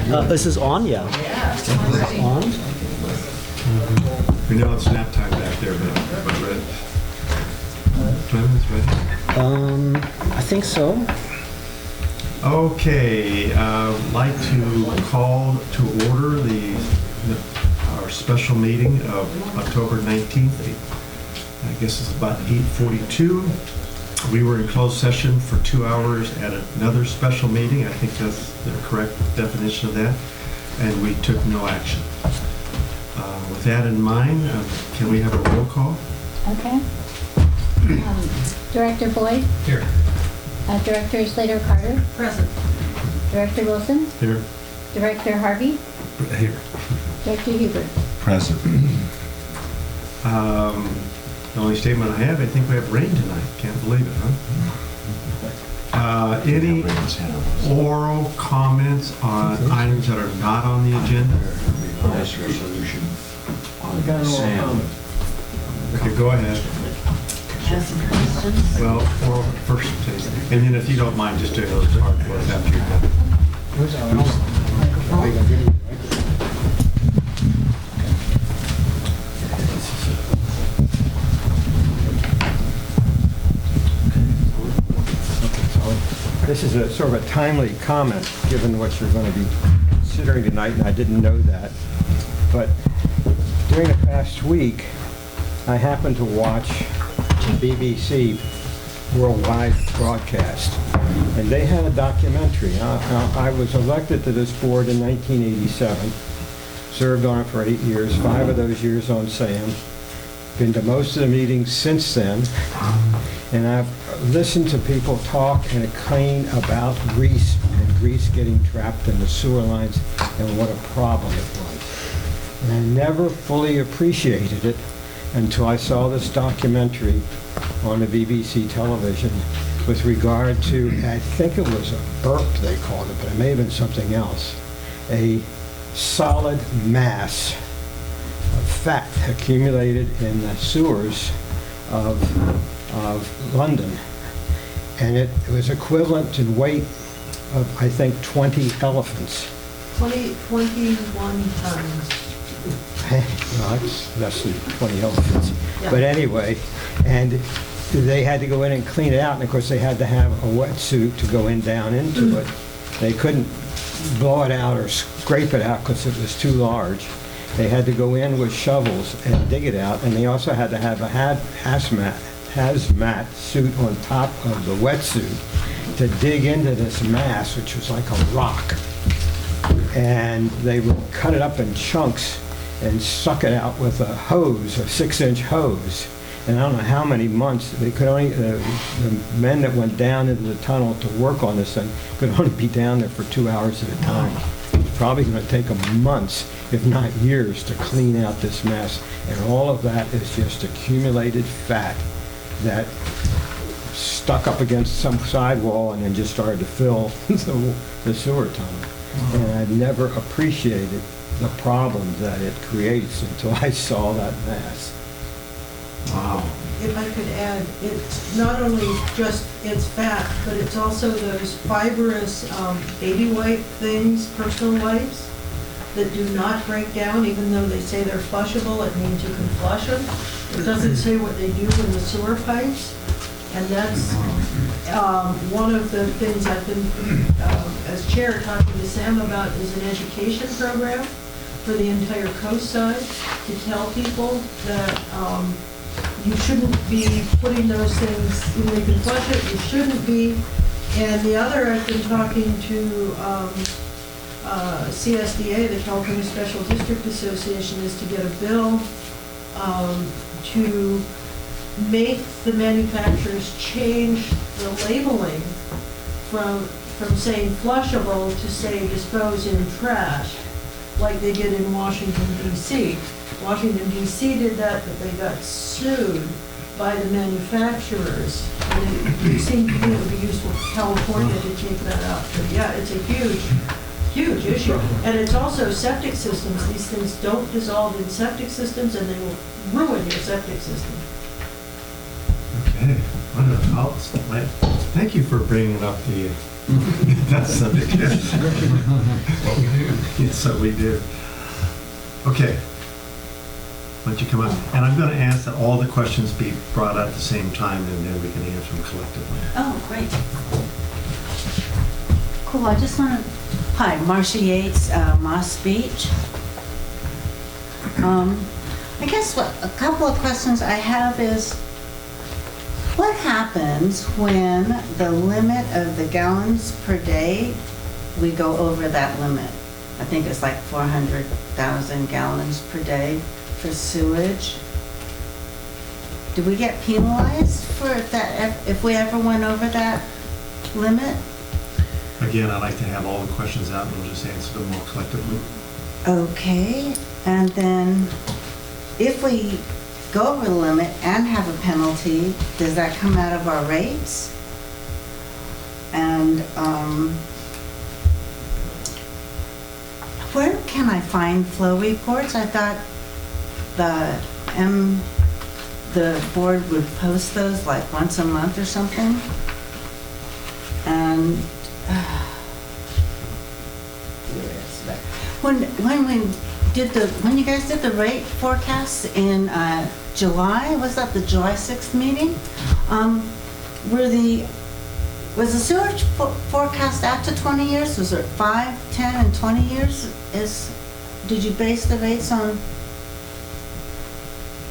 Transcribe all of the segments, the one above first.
This is on, yeah. This is on. We know it's nap time back there, but ready. 12 minutes ready? I think so. Okay, like to call to order our special meeting of October 19th. I guess it's about 8:42. We were in closed session for 2 hours at another special meeting. I think that's the correct definition of that. And we took no action. With that in mind, can we have a roll call? Okay. Director Boyd? Here. Director Slater-Carter? Present. Director Wilson? Here. Director Harvey? Here. Director Hubert? Present. The only statement I have, I think we have rain tonight. Can't believe it, huh? Any oral comments on items that are not on the agenda? Nice resolution on Sam. Okay, go ahead. Well, oral first, please. And then if you don't mind, just do those hard words after you're done. This is a sort of a timely comment, given what you're going to be considering tonight, and I didn't know that. But during the past week, I happened to watch the BBC worldwide broadcast, and they had a documentary. I was elected to this board in 1987, served on it for 8 years, 5 of those years on SAM, been to most of the meetings since then, and I've listened to people talk and complain about grease and grease getting trapped in the sewer lines and what a problem it was. And I never fully appreciated it until I saw this documentary on the BBC television with regard to, I think it was a burp they called it, but it may have been something else, a solid mass of fat accumulated in the sewers of London. And it was equivalent in weight of, I think, 20 elephants. 21 tons. Well, that's less than 20 elephants. Yeah. But anyway, and they had to go in and clean it out, and of course they had to have a wetsuit to go in down into it. They couldn't blow it out or scrape it out because it was too large. They had to go in with shovels and dig it out, and they also had to have a hazmat suit on top of the wetsuit to dig into this mass, which was like a rock. And they would cut it up in chunks and suck it out with a hose, a 6-inch hose. And I don't know how many months, they could only, the men that went down into the tunnel to work on this thing could only be down there for 2 hours at a time. It's probably going to take them months, if not years, to clean out this mess. And all of that is just accumulated fat that stuck up against some sidewall and then just started to fill the sewer tunnel. And I never appreciated the problem that it creates until I saw that mass. Wow. If I could add, it's not only just it's fat, but it's also those fibrous baby wipe things, personal wipes, that do not break down, even though they say they're flushable. It means you can flush them. It doesn't say what they do in the sewer pipes. And that's one of the things I've been, as chair, talking to Sam about is an education program for the entire coast side to tell people that you shouldn't be putting those things, when they can flush it, you shouldn't be. And the other, I've been talking to CSDA, the California Special District Association, is to get a bill to make the manufacturers change the labeling from saying flushable to say dispose in trash, like they did in Washington, D.C. Washington, D.C. did that, but they got sued by the manufacturers. And it seemed to me it would be useful for California to take that up. But yeah, it's a huge issue. And it's also septic systems. These things don't dissolve in septic systems, and they will ruin your septic system. Okay. Thank you for bringing up that subject. Yes, so we do. Okay. Why don't you come up? And I'm going to ask that all the questions be brought out at the same time, and then we can answer them collectively. Oh, great. Cool, I just want to, hi, Marcia Yates, Moss Beach. I guess a couple of questions I have is, what happens when the limit of the gallons per day, we go over that limit? I think it's like 400,000 gallons per day for sewage. Do we get penalized for that if we ever went over that limit? Again, I'd like to have all the questions out, and we'll just answer them more collectively. Okay, and then if we go over the limit and have a penalty, does that come out of our rates? And where can I find flow reports? I thought the board would post those like once a month or something. And when you guys did the rate forecasts in July, was that the July 6th meeting? Was the sewage forecast out to 20 years? Was it 5, 10, and 20 years? Did you base the rates on,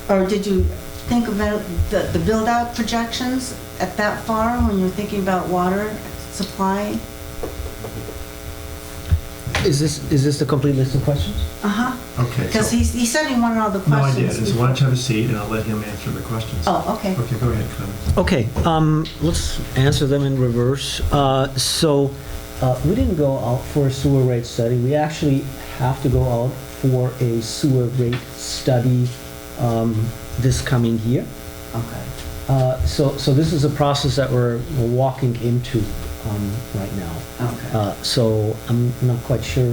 or did you think about the build-out projections at that far when you're thinking about water supply? Is this the complete list of questions? Uh-huh. Okay. Because he said he wanted all the No, I questions. did. So why don't you have a seat, and I'll let him answer the questions. Oh, okay. Okay, go ahead, Clement. Okay, let's answer them in reverse. We didn't go out for a sewer rate study. We actually have to go out for a sewer rate study this coming year. Okay. So this is a process that we're walking into right now. Okay. So I'm not quite sure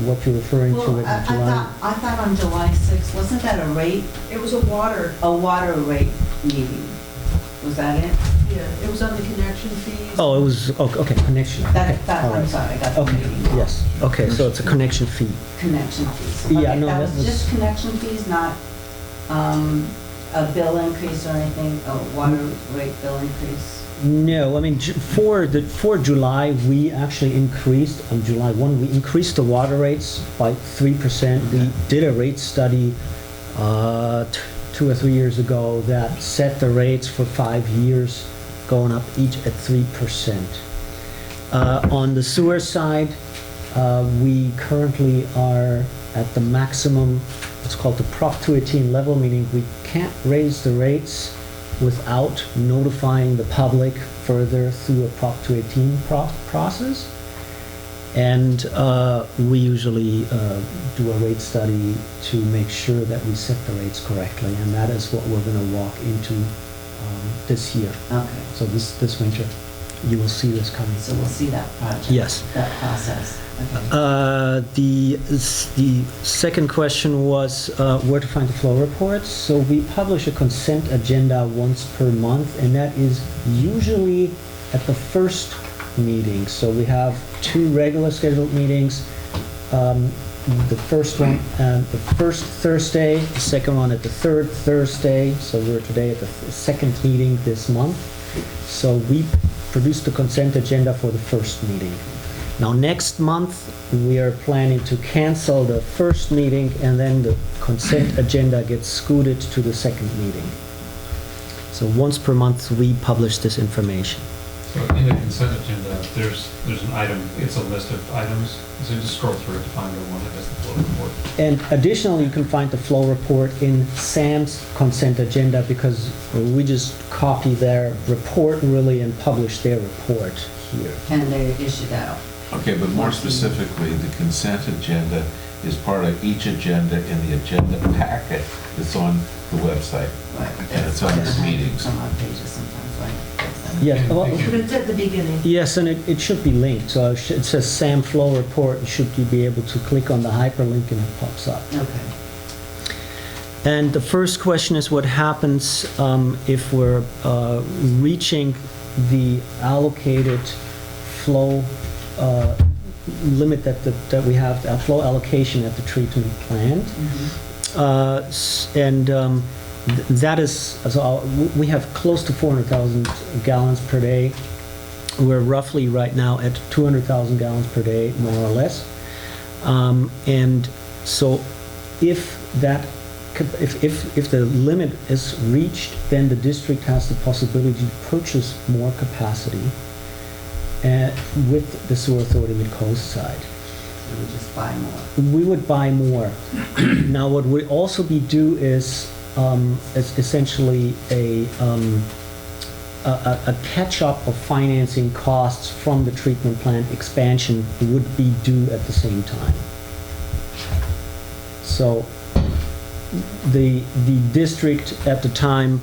what you're referring to Well, with I July. thought on July 6th, wasn't that It was a water, water rate meeting? Was that it? yeah, it was on the connection fees. Oh, it was, okay, connection. Okay, all I'm right. sorry, I got the Okay, meeting wrong. yes, okay, so it's a connection fee. Connection fees. Yeah, Okay, no, that that was was- just connection fees, not a bill increase or anything, a water rate bill increase? No, I mean, for July, we actually increased, on July 1, we increased the water rates by 3%. We did a rate study 2 or 3 years ago that set the rates for 5 years, going up each at 3%. On the sewer side, we currently are at the maximum, it's called the Prop 218 level, meaning we can't raise the rates without notifying the public further through a Prop 218 process. And we usually do a rate study to make sure that we set the rates correctly, and that is what we're going to walk into this year. Okay, So this winter, you will see this coming. so we'll see that project? Yes. That process, okay. The second question was where to find the flow reports. So we publish a consent agenda once per month, and that is usually at the first meeting. So we have 2 regular scheduled meetings. The first one the first Thursday, the second one at the third Thursday. So we're today at the second meeting this month. So we produced the consent agenda for the first meeting. Now, next month, we are planning to cancel the first meeting, and then the consent agenda gets scooted to the second meeting. So once per month, we publish this information. So in the consent agenda, there's an item, it's a list of items, so you just scroll through it to find the one that has the flow report. And additionally, you can find the flow report in Sam's consent agenda, because we just copy their report really and publish their report here. And they issue that out. Okay, but more specifically, the consent agenda is part of each agenda in the agenda packet that's on the website. Right. And it's on the meetings. Some odd pages sometimes, right? Yes, well, But it's at the beginning. yes, and it should be linked. So it says Sam Flow Report. You should be able to click on the hyperlink and it pops up. Okay. And the first question is what happens if we're reaching the allocated flow limit that we have, our flow allocation at the treatment plant. That is, so we have close to 400,000 gallons per day. We're roughly right now at 200,000 gallons per day, more or less. And so if the limit is reached, then the district has the possibility to purchase more capacity with the sewer authority mid-coast side. So we just buy more. We would buy more. Now, what would also be due is essentially a catch-up of financing costs from the treatment plant expansion would be due at the same time. So the district at the time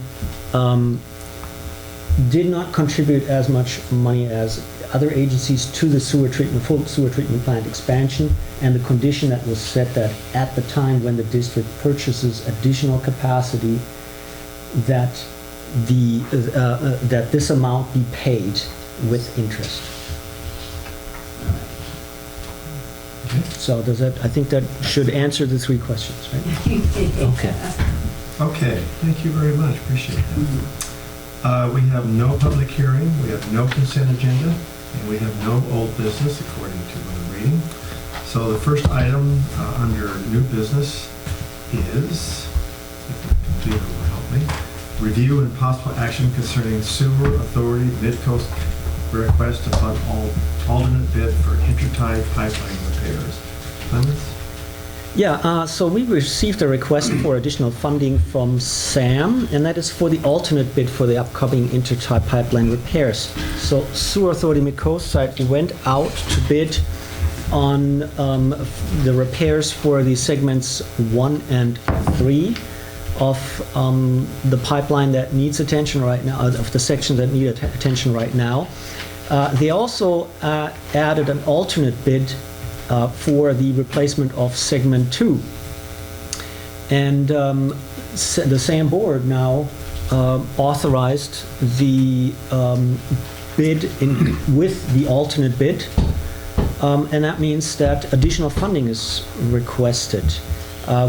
did not contribute as much money as other agencies to the full sewer treatment plant expansion, and the condition that was set that at the time when the district purchases additional capacity, that that this amount be paid with interest. So does that, I think that should answer the three questions, right? Okay. Okay, thank you very much, appreciate that. We have no public hearing, we have no consent agenda, and we have no old business according to the reading. So the first item under new business is, if the computer will help me, review and possible action concerning sewer authority mid-coast request to fund alternate bid for intertie pipeline repairs. Clemens? Yeah, so we received a request for additional funding from SAM, and that is for the alternate bid for the upcoming intertie pipeline repairs. So Sewer Authority Mid-Coast side went out to bid on the repairs for the segments 1 and 3 of the pipeline that needs attention right now, of the sections that need attention right now. They also added an alternate bid for the replacement of segment 2. And the SAM board now authorized the bid with the alternate bid, and that means that additional funding is requested.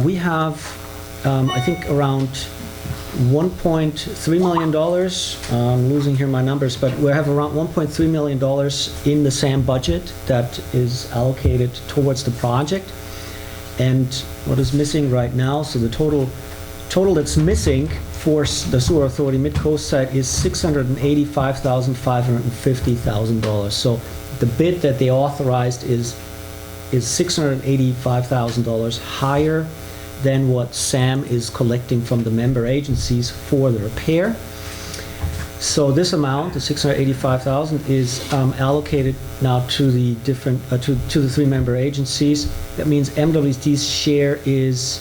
We have, I think, around $1.3 million. I'm losing here my numbers, but we have around $1.3 million in the SAM budget that is allocated towards the project. And what is missing right now, so the total that's missing for the Sewer Authority Mid-Coast side is $685,550,000. So the bid that they authorized is $685,000 higher than what SAM is collecting from the member agencies for the repair. So this amount, the $685,000, is allocated now to the different to the 3 member agencies. That means MWSD's share is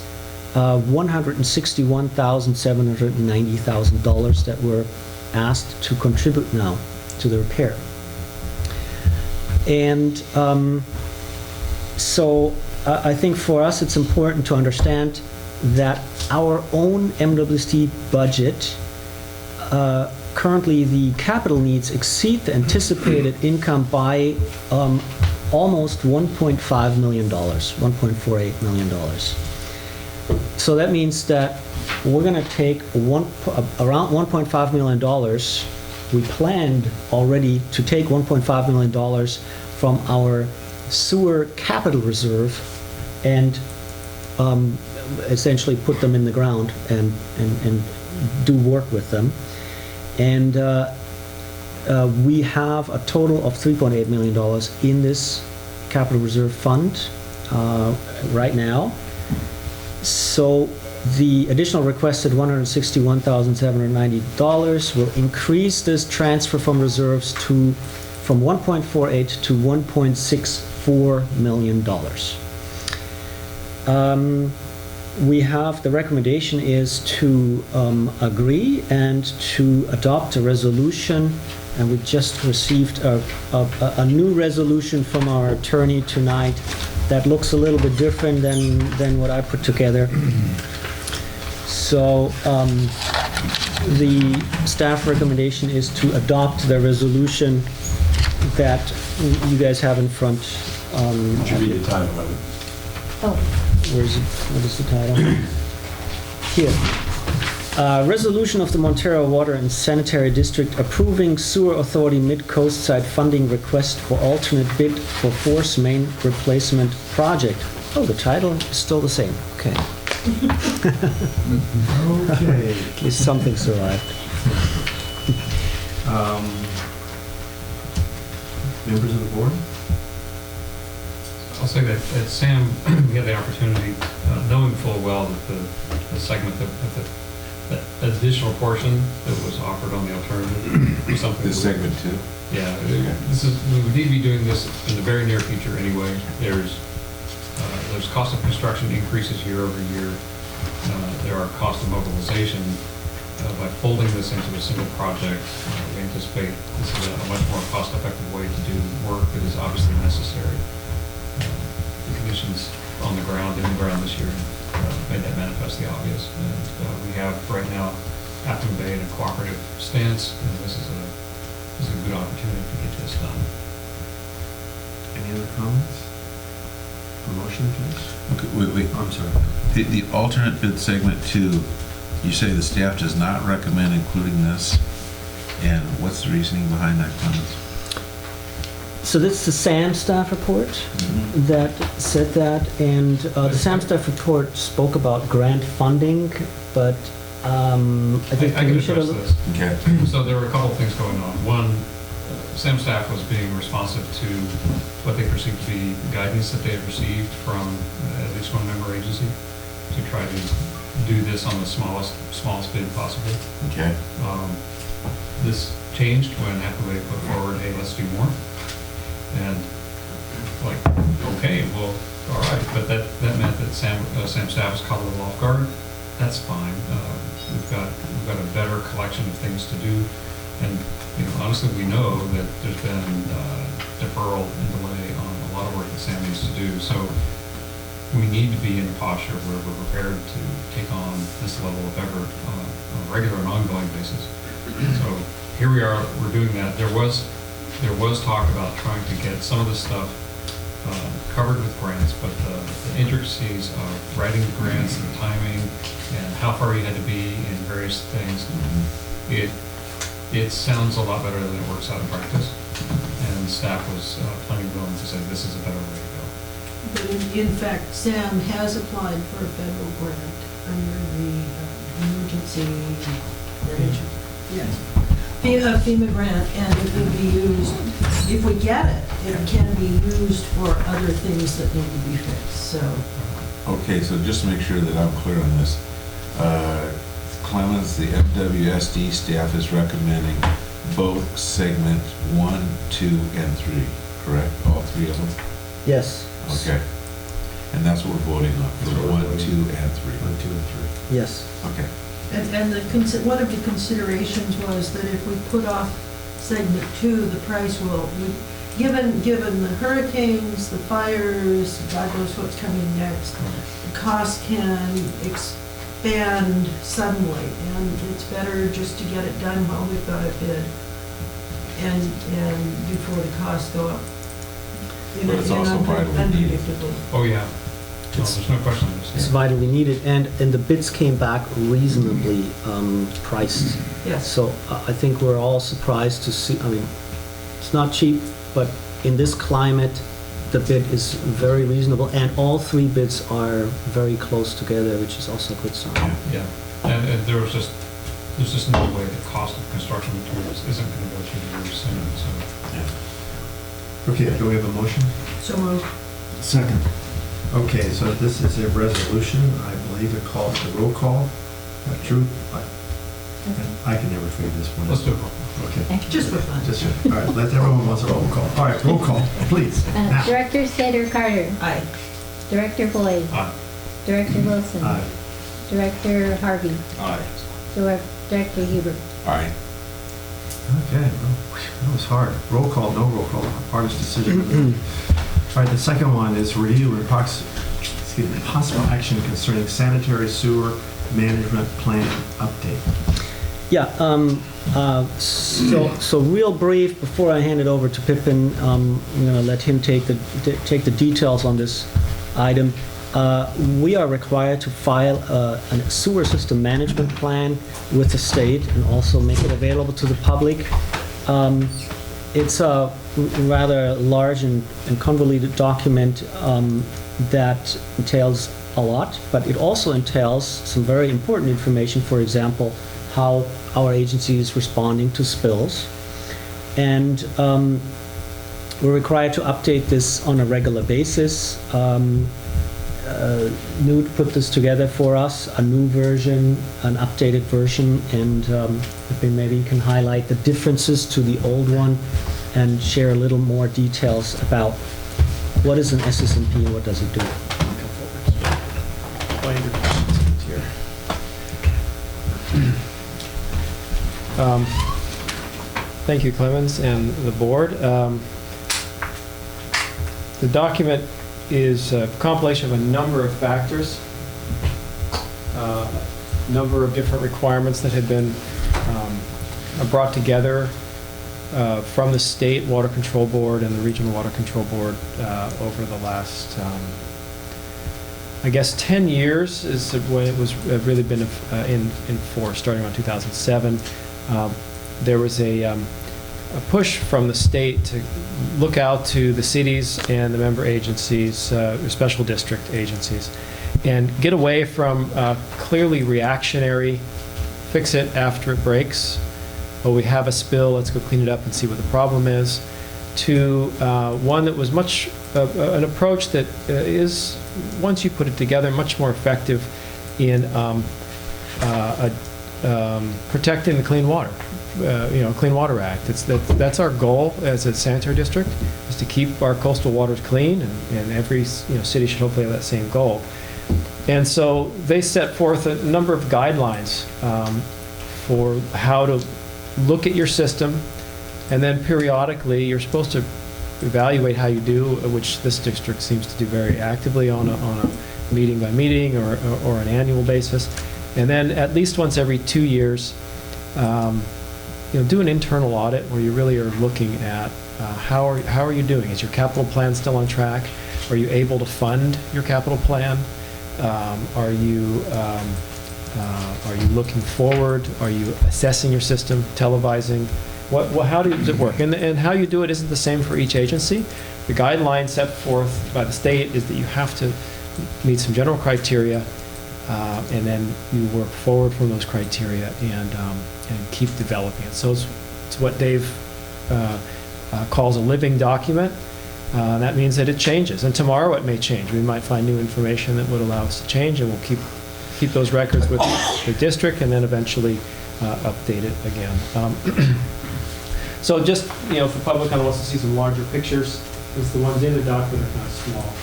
$161,790,000 that were asked to contribute now to the repair. And so I think for us it's important to understand that our own MWSD budget, currently the capital needs exceed the anticipated income by almost $1.5 million, $1.48 million. So that means that we're going to take around $1.5 million. We planned already to take $1.5 million from our sewer capital reserve and essentially put them in the ground and do work with them. And we have a total of $3.8 million in this capital reserve fund right now. So the additional requested $161,790 will increase this transfer from reserves from 1.48 to $1.64 million. The recommendation is to agree and to adopt a resolution, and we just received a new resolution from our attorney tonight that looks a little bit different than what I put together. So the staff recommendation is to adopt the resolution that you guys have in front Should be the title of it. Oh, Where's it? What is the title? Here. Resolution of the Montara Water and Sanitary District approving Sewer Authority Mid-Coast Side funding request for alternate bid for force main replacement project. Oh, the title is still the same. Okay. Okay. At least something survived. Members of the board? I'll say that Sam, we had the opportunity, knowing full well that the segment, that additional portion that was offered on the alternative was something. This segment too? Yeah, we would need to be doing this in the very near future anyway. There's cost of construction increases year over year. There are cost of mobilization. By folding this into a single project, we anticipate this is a much more cost-effective way to do work that is obviously necessary. The conditions on the ground, in the ground this year, made that manifestly obvious. And we have right now Afton Bay in a cooperative stance, and this is a good opportunity to get this done. Any other comments? A motion, please? Okay, wait. I'm sorry. The alternate bid segment 2, you say the staff does not recommend including this, and what's the reasoning behind that, Clemens? So that's the SAM staff report that said that, and the SAM staff report spoke about grant funding, but I think I can we should address have... this. Okay. So there were a couple of things going on. One, SAM staff was being responsive to what they perceived to be guidance that they had received from at least one member agency to try to do this on the smallest bid possible. Okay. This changed when Hathaway put forward, hey, let's do more. And like, okay, well, all right, but that meant that SAM staff was caught a little off guard. That's fine. We've got a better collection of things to do, and honestly, we know that there's been deferral and delay on a lot of work that SAM needs to do. So we need to be in a posture where we're prepared to take on this level of effort on a regular and ongoing basis. So here we are. We're doing that. There was talk about trying to get some of this stuff covered with grants, but the intricacies of writing the grants, the timing, and how far you had to be in various things, it sounds a lot better than it works out in practice. And staff was plenty willing to say this is a better way to go. But in fact, Sam has applied for a federal grant under the emergency management. Yes. FEMA grant, and it will be used, if we get it, it can be used for other things that need to be fixed, so. Okay, so just to make sure that I'm clear on this, Clemens, the MWSD staff is recommending both segment 1, 2, and 3, correct? All 3 of them? Yes. Okay. And that's what we're voting on, for 1, 2, and 3. 1, 2, and 3. Yes. Okay. And one of the considerations was that if we put off segment 2, the price will, given the hurricanes, the fires, God knows what's coming next, the cost can expand suddenly, and it's better just to get it done while we've got it bid, and before the costs go up. But it's also vitally needed. Unpredictable. Oh, yeah. No, there's no question on It's this. vitally needed, and the bids came back reasonably priced. Yes. So I think we're all surprised to see, I mean, it's not cheap, but in this climate, the bid is very reasonable, and all 3 bids are very close together, which is also a good sign. Yeah, and there's just no way the cost of construction materials isn't going to go through the roof soon, so. Yeah. Okay, do we have a motion? So moved. Second. Okay, so this is a resolution, I believe it calls the roll call. True? I can never figure this one out. Let's do it. Okay. Just for fun. Just, all right, let everyone wants a roll call. All right, roll call, please. Now. Director Slater Carter, Aye. Director Boyd, Aye. Director Wilson, Aye. Director Harvey, Aye. Director Hebert. All right. Okay, well, that was hard. Roll call, no roll call, hardest decision. All right, the second one is review and possible action concerning sanitary sewer management plan update. Yeah, so real brief, before I hand it over to Pippin, I'm gonna let him take the details on this item. We are required to file a sewer system management plan with the state and also make it available to the public. It's a rather large and convoluted document that entails a lot, but it also entails some very important information, for example, how our agency is responding to spills. And we're required to update this on a regular basis. Newt put this together for us, a new version, an updated version, and maybe you can highlight the differences to the old one and share a little more details about what is an SSMP and what does it do. Thank you, Clemens, and the board. The document is a compilation of a number of factors, a number of different requirements that have been brought together from the State Water Control Board and the Regional Water Control Board over the last, I guess, 10 years is when it was really been in force, starting around 2007. There was a push from the state to look out to the cities and the member agencies, special district agencies, and get away from clearly reactionary, fix it after it breaks. Oh, we have a spill, let's go clean it up and see what the problem is, to one that was much, an approach that is, once you put it together, much more effective in protecting the clean water. Clean Water Act. That's our goal as a sanitary district, is to keep our coastal waters clean, and every city should hopefully have that same goal. And so they set forth a number of guidelines for how to look at your system, and then periodically you're supposed to evaluate how you do, which this district seems to do very actively on a meeting by meeting or an annual basis, and then at least once every 2 years. Do an internal audit where you really are looking at how are you doing? Is your capital plan still on track? Are you able to fund your capital plan? Are you looking forward? Are you assessing your system, televising? How does it work? And how you do it isn't the same for each agency. The guideline set forth by the state is that you have to meet some general criteria, and then you work forward from those criteria and keep developing it. So it's what Dave calls a living document. That means that it changes, and tomorrow it may change. We might find new information that would allow us to change, and we'll keep those records with the district, and then eventually update it again. So just if the public kind of wants to see some larger pictures, since the ones in the document are kind of small,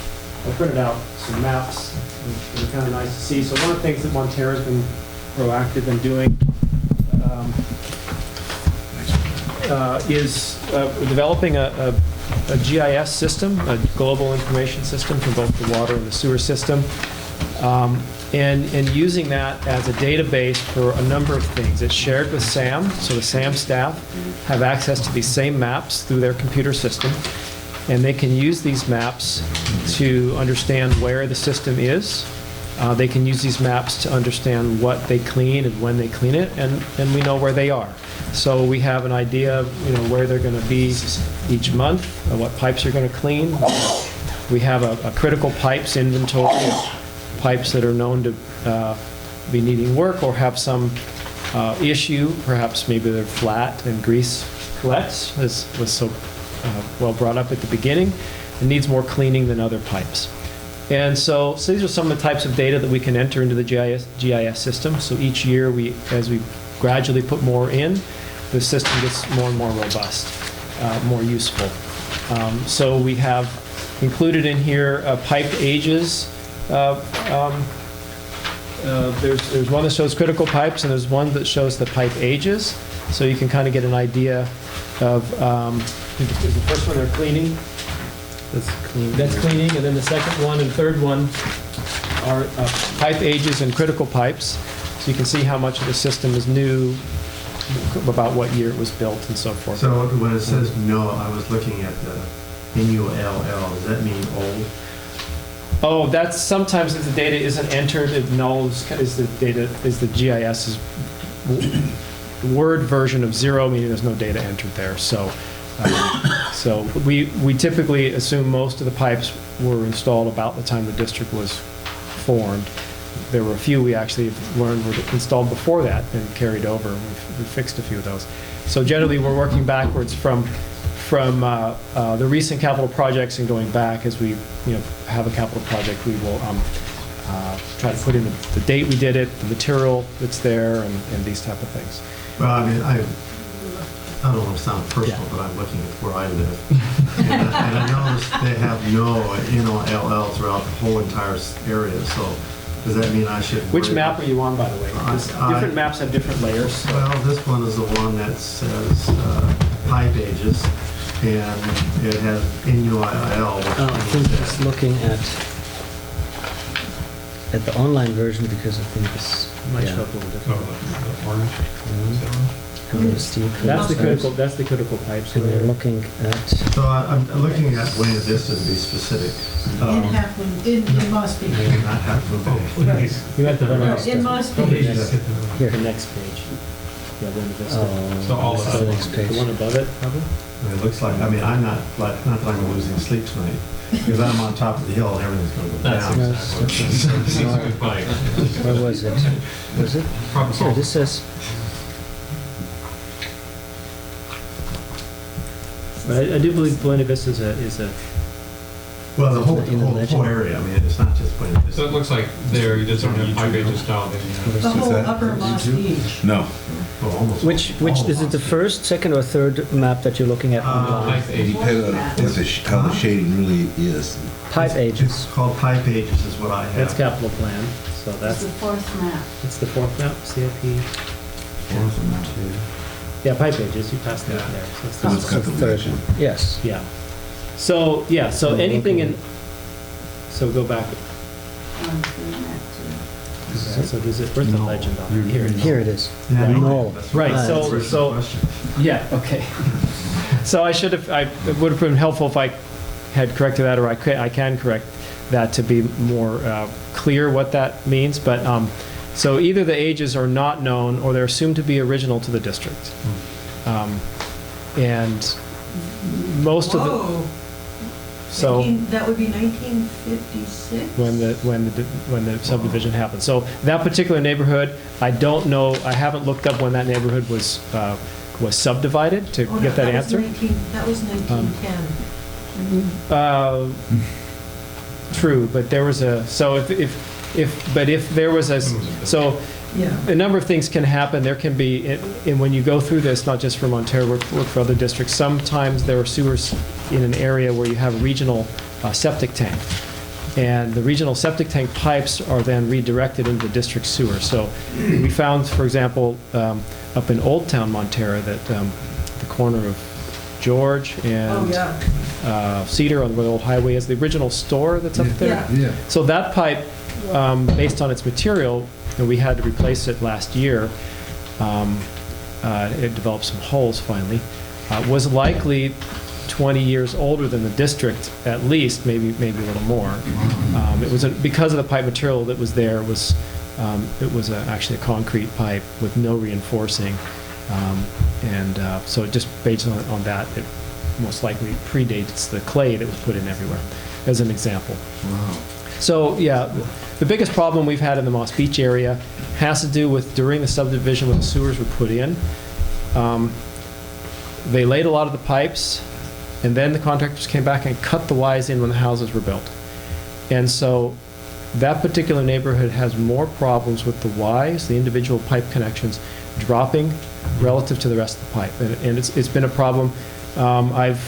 I printed out some maps that are kind of nice to see. So one of the things that Montara has been proactive in doing is developing a GIS system, a global information system for both the water and the sewer system, and using that as a database for a number of things. It's shared with SAM, so the SAM staff have access to these same maps through their computer system, and they can use these maps to understand where the system is. They can use these maps to understand what they clean and when they clean it, and we know where they are. So we have an idea of where they're going to be each month, what pipes are going to clean. We have a critical pipes inventory, pipes that are known to be needing work or have some issue. Perhaps maybe they're flat and grease collects, as was so well brought up at the beginning. It needs more cleaning than other pipes. And so these are some of the types of data that we can enter into the GIS system. So each year, as we gradually put more in, the system gets more and more robust, more useful. So we have included in here pipe ages. There's one that shows critical pipes, and there's one that shows the pipe ages. So you can kind of get an idea of, is the first one they're cleaning? That's cleaning, and then the second one and third one are pipe ages and critical pipes. So you can see how much of the system is new, about what year it was built and so forth. So when it says no, I was looking at the NULL, does that mean old? Oh, that's sometimes if the data isn't entered, it nulls, is the GIS's word version of 0, meaning there's no data entered there. So we typically assume most of the pipes were installed about the time the district was formed. There were a few we actually learned were installed before that and carried over. We fixed a few of those. So generally, we're working backwards from the recent capital projects and going back. As we have a capital project, we will try to put in the date we did it, the material that's there, and these type of things. Well, I mean, I don't want to sound personal, but I'm looking at where I live. and I noticed they have no NOLL throughout the whole entire area, so does that mean I should Which worry map about- are you on, by the way? 'Cause different maps have different layers. Well, this one is the one that says pipe ages, and it has NUIL. which I think means it's that- looking at the online version because I think it's Might yeah. show up a little Oh, different. the orange. Is that orange? MWSD That's the critical pipes. And we're looking at So I'm looking at Buena Vista to be specific. In Halfmoon, in Moss Beach. Not Half Moon Bay. Right. You have to run No, in Moss Beach. here. the next page. Yeah, Buena Vista. Oh, So all this of is the that. next page. The one above it, probably? It looks like, I mean, I'm not that I'm losing sleep tonight, because I'm on top of the hill and everything's going to go That's down. exactly. It's a good bike. Where was it? Was it? Problem Here, solved. this says. I do believe Buena Vista is a Well, the whole, In the whole legend. area, I mean, it's not just Buena Vista. So it looks like there, you just don't have pipe ages dialed in. The whole that upper Moss Beach. No. Well, almost Which all is it? of The us. first, second, or third map that you're looking at online? Pipe age. Depends on what how the shading really is. Pipe ages. It's called pipe ages is what I have. that's capital plan. So It's that's the fourth map. it's the fourth map, CIP. Yeah, pipe ages. You passed that there. So it's So the- it's got the Third legend. one. Yes. yeah. So yeah. So Oh, anything okay. in. So go back. Through map two. So does it? Where's the legend on it? Here it is. Here it is. Yeah, No. that's Right, that's so- the first so- question. Yeah, okay. So it would have been helpful if I had corrected that, or I can correct that to be more clear what that means, but, so either the ages are not known, or they're assumed to be original to the district. And most of the, Whoa. so. That would be 1956? when the subdivision happened. So that particular neighborhood, I don't know, I haven't looked up when that neighborhood was subdivided to Oh, no, get that was answer. 19 That was 1910. True, but there was a, so if there was a, so Yeah. a number of things can happen. There can be, and when you go through this, not just for Montara, work for other districts, sometimes there are sewers in an area where you have a regional septic tank. And the regional septic tank pipes are then redirected into district sewer. So we found, for example, up in Old Town, Montara, that the corner of George Oh, and yeah. Cedar on where the old highway is, the original store that's up there. Yeah. Yeah. So that pipe, based on its material, and we had to replace it last year, it developed some holes finally, was likely 20 years older than the district, at least, maybe a little more. It was because of the pipe material that was there, it was actually a concrete pipe with no reinforcing. So it just based on that, it most likely predates the clay that was put in everywhere, as an example. Wow. So, yeah, the biggest problem we've had in the Moss Beach area has to do with during the subdivision when the sewers were put in. They laid a lot of the pipes, and then the contractors came back and cut the Ys in when the houses were built. And so that particular neighborhood has more problems with the Ys, the individual pipe connections, dropping relative to the rest of the pipe. And it's been a problem. I've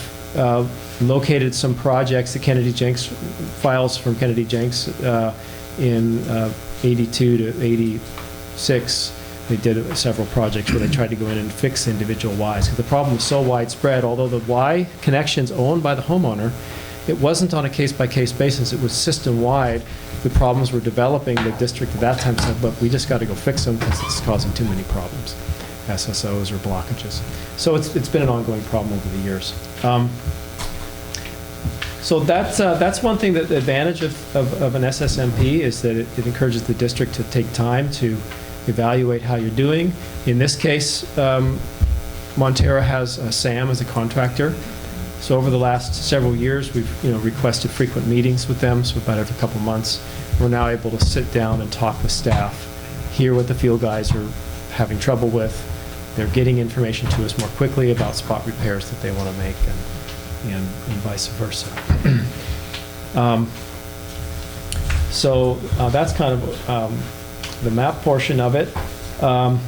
located some projects, the Kennedy Jenks files from Kennedy Jenks in 82 to 86. They did several projects where they tried to go in and fix individual Ys. Because the problem was so widespread, although the Y connection's owned by the homeowner, it wasn't on a case-by-case basis. It was system-wide. The problems were developing. The district at that time said, look, we just got to go fix them because it's causing too many problems. SSOs or blockages. So it's been an ongoing problem over the years. So that's one thing, that the advantage of an SSMP is that it encourages the district to take time to evaluate how you're doing. In this case, Montara has SAM as a contractor. So over the last several years, we've requested frequent meetings with them, so about every couple months. We're now able to sit down and talk with staff, hear what the field guys are having trouble with. They're getting information to us more quickly about spot repairs that they want to make, and vice versa. So that's kind of the map portion of it. One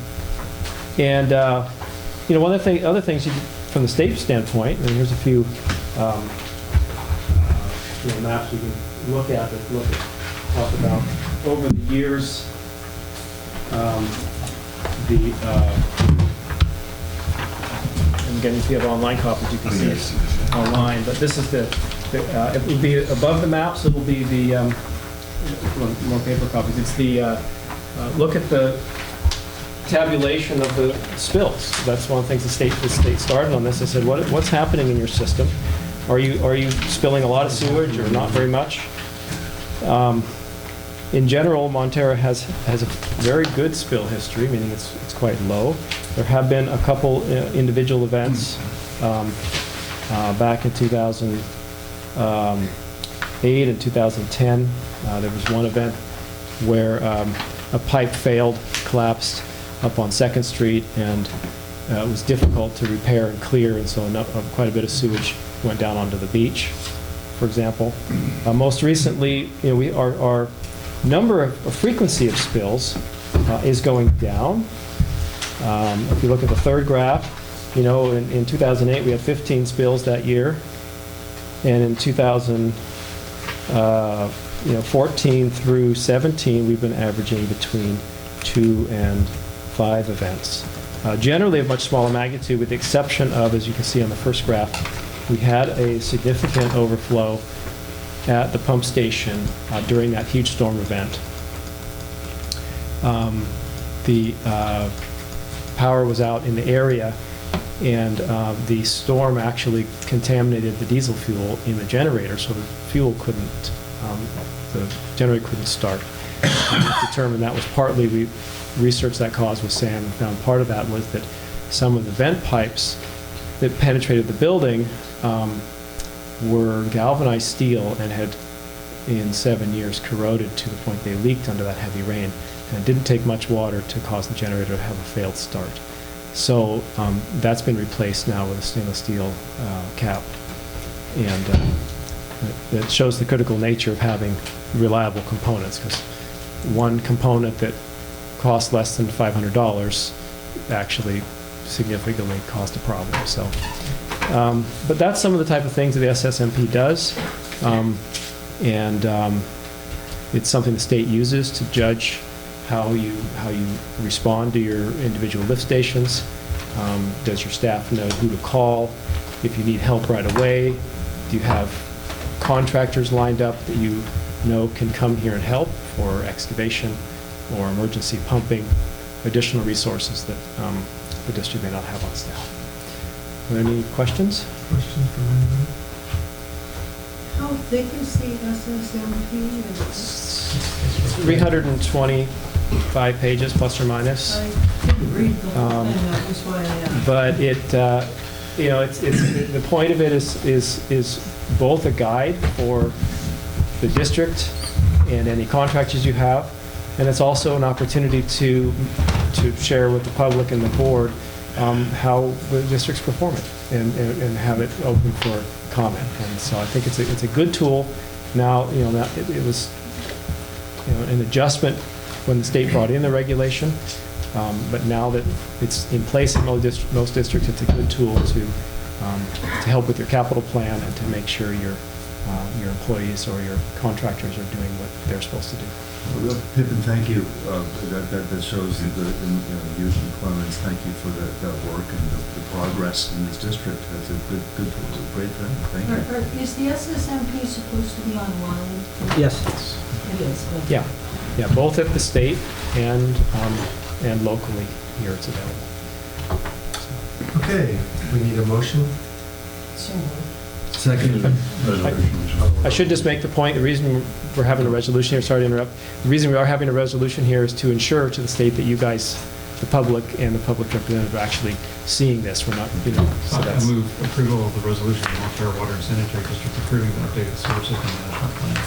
of the other things from the state standpoint, and here's a few maps we can look at that talk about over the years. And again, if you have online copies, you can see it online. But this is it will be above the maps. It will be the more paper copies. It's the look at the tabulation of the spills. That's one of the things the state started on this. They said, what's happening in your system? Are you spilling a lot of sewage or not very much? In general, Montara has a very good spill history, meaning it's quite low. There have been a couple individual events back in 2008 and 2010. There was one event where a pipe failed, collapsed up on 2nd Street, and it was difficult to repair and clear, and so quite a bit of sewage went down onto the beach, for example. Most recently, our number of frequency of spills is going down. If you look at the third graph, in 2008 we had 15 spills that year, and in 2014 through 17 we've been averaging between 2 and 5 events. Generally of much smaller magnitude, with the exception of, as you can see on the first graph, we had a significant overflow at the pump station during that huge storm event. The power was out in the area, and the storm actually contaminated the diesel fuel in the generator, so the generator couldn't start. We determined that was partly, we researched that cause with Sam and found part of that was that some of the vent pipes that penetrated the building were galvanized steel and had, in 7 years, corroded to the point they leaked under that heavy rain. And it didn't take much water to cause the generator to have a failed start. So that's been replaced now with a stainless steel cap. And that shows the critical nature of having reliable components, because one component that cost less than $500 actually significantly caused a problem. So, but that's some of the type of things that the SSMP does, and it's something the state uses to judge how you respond to your individual lift stations. Does your staff know who to call if you need help right away? Do you have contractors lined up that you know can come here and help for excavation or emergency pumping, additional resources that the district may not have on staff? Are there any questions? Questions from anybody? How thick is the SSMP? 325 pages plus or minus. I didn't read the whole thing, that was why I asked. But the point of it is both a guide for the district and any contractors you have, and it's also an opportunity to share with the public and the board how the district's performing and have it open for comment. And so I think it's a good tool. Now, it was an adjustment when the state brought in the regulation, but now that it's in place in most districts, it's a good tool to help with your capital plan and to make sure your employees or your contractors are doing what they're supposed to do. Well, Pippin, thank you. That shows the good youth employments. Thank you for that work and the progress in this district. That's a good great thing. Thank you. Is the SSMP supposed to be online? Yes. It is. Okay. Yeah, both at the state and locally here it's available. Okay, we need a motion. Second resolution. I should just make the point, the reason we're having a resolution here, sorry to interrupt, the reason we are having a resolution here is to ensure to the state that you guys, the public and the public representative are actually seeing this. We're not, so I that's, move approval of the resolution of the Montara Water and Sanitary District approving the updated sewer system management plan.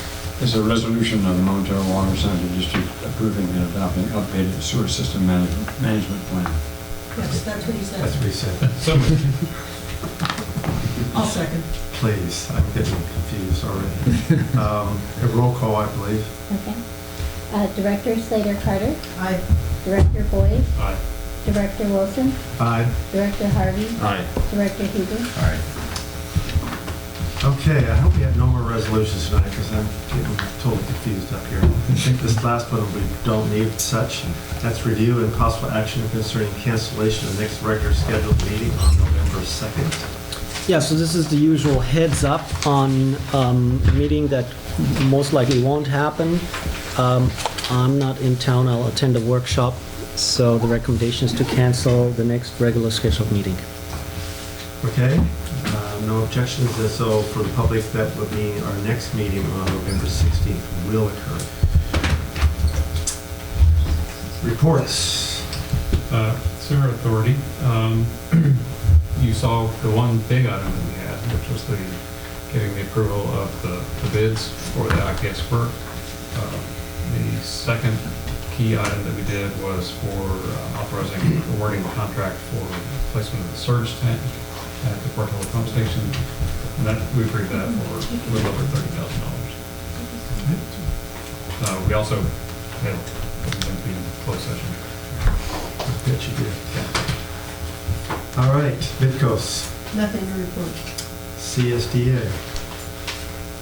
It's a resolution of the Montara Water and Sanitary District approving and adopting updated sewer system management plan. Yes, that's what he said. That's what he said. So moved. I'll second. Please, I'm getting confused already. A roll call, I believe. Okay. Director Slater Carter, Aye. Director Boyd, Aye. Director Wilson, Aye. Director Harvey, Aye. Director Huber. All right. Okay, I hope we have no more resolutions tonight because I'm getting totally confused up here. I think this last one we don't need such. That's review and possible action concerning cancellation of next regular scheduled meeting on November 2nd. Yeah, so this is the usual heads up on a meeting that most likely won't happen. I'm not in town, I'll attend a workshop, so the recommendation is to cancel the next regular scheduled meeting. Okay, no objections, so for the public, that would mean our next meeting on November 16th will occur. Reports. Sewer Authority, you saw the one big item that we had, which was getting the approval of the bids for the IPS work. The second key item that we did was for authorizing awarding the contract for placement of the surge tank at the Portola pump station. And that, we approved that for a little over $30,000. We also had a closed session. Yes, you did. Yeah. All right, Midcoast, Nothing to report. CSDA.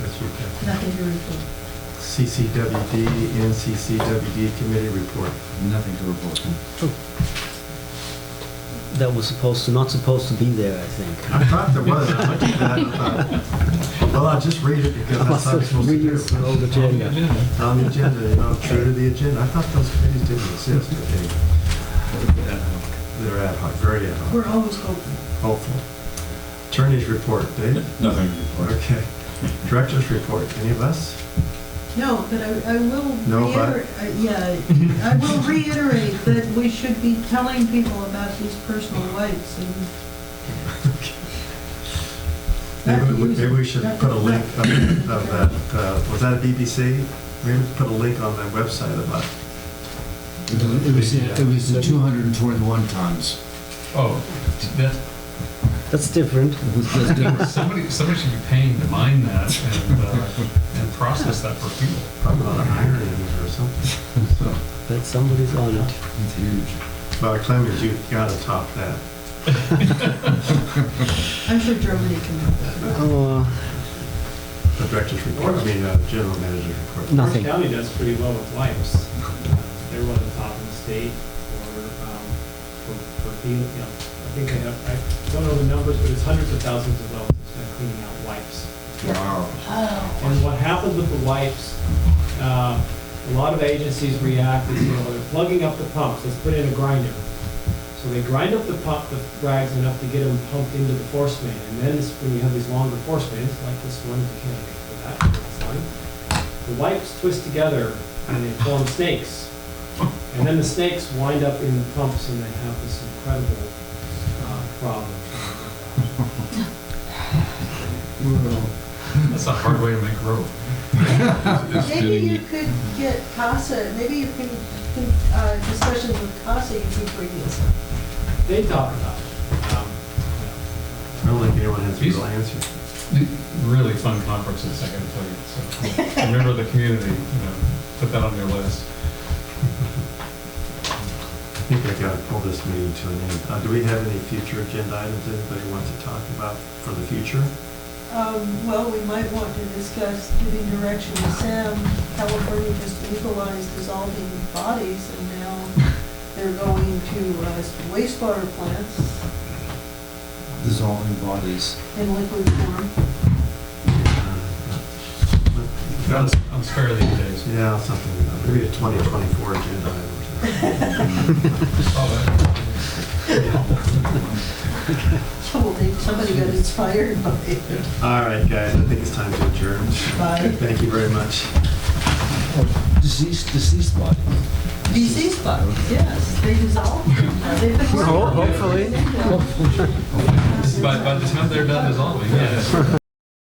That's your Kathy. Nothing to report. CCWD, NCCWD Committee Report. Nothing to report. That was not supposed to be there, I think. I thought there was. I looked at that and thought, well, I'll just read it because that's how it's supposed to do. Read the old agenda. On the agenda, true to the agenda. I thought those committees didn't exist, but they're ad hoc, very ad hoc. We're always hoping. Hopeful. Attorney's report, Dave? Nothing to report. Okay. Director's report, any of us? No, but I will No, but- reiterate, I will reiterate that we should be telling people about these personal wipes and. Maybe we should put a link of that, was that a BBC? Maybe put a link on the website about. It was 221 tons. Oh, That's different. somebody should be paying to mine that and process that for fuel. Probably on iron or something. So, But somebody's on it. It's huge. well, Clemens, you gotta top that. I'm sure Germany can do that. Oh, The director's report, general manager's report. nothing. Orange County does pretty well with wipes. They're one of the top in the state for cleaning, I think they have, I don't know the numbers, but it's hundreds of thousands of dollars spent cleaning out wipes. Wow. And what happens with the wipes, a lot of agencies react, is, they're plugging up the pumps, let's put in a grinder. So they grind up the rags enough to get them pumped into the force main. And then when you have these longer force mains, like this one, you can't make for that, it's line, the wipes twist together and they form snakes. And then the snakes wind up in the pumps and they have this incredible problem. That's a hard way to make rope. Maybe you could get CASA, maybe you can, discussions with CASA, you could bring this up. They talk about it. I don't think anyone has a real answer. Really fun conferences, I gotta tell you. So, remember the community, put that on your list. I think I gotta pull this meeting to an end. Do we have any future agenda items anybody wants to talk about for the future? Well, we might want to discuss giving direction to Sam. California just legalized dissolving bodies, and now they're going to wastewater plants Dissolving bodies. in liquid form. I'm spare these days. Yeah, something, maybe a 2024 agenda item. Somebody got inspired by it. All right, guys, I think it's time to adjourn. Bye. Thank you very much. Deceased body. Deceased bodies, yes, they dissolve. Hopefully. By the time they're done dissolving, yes.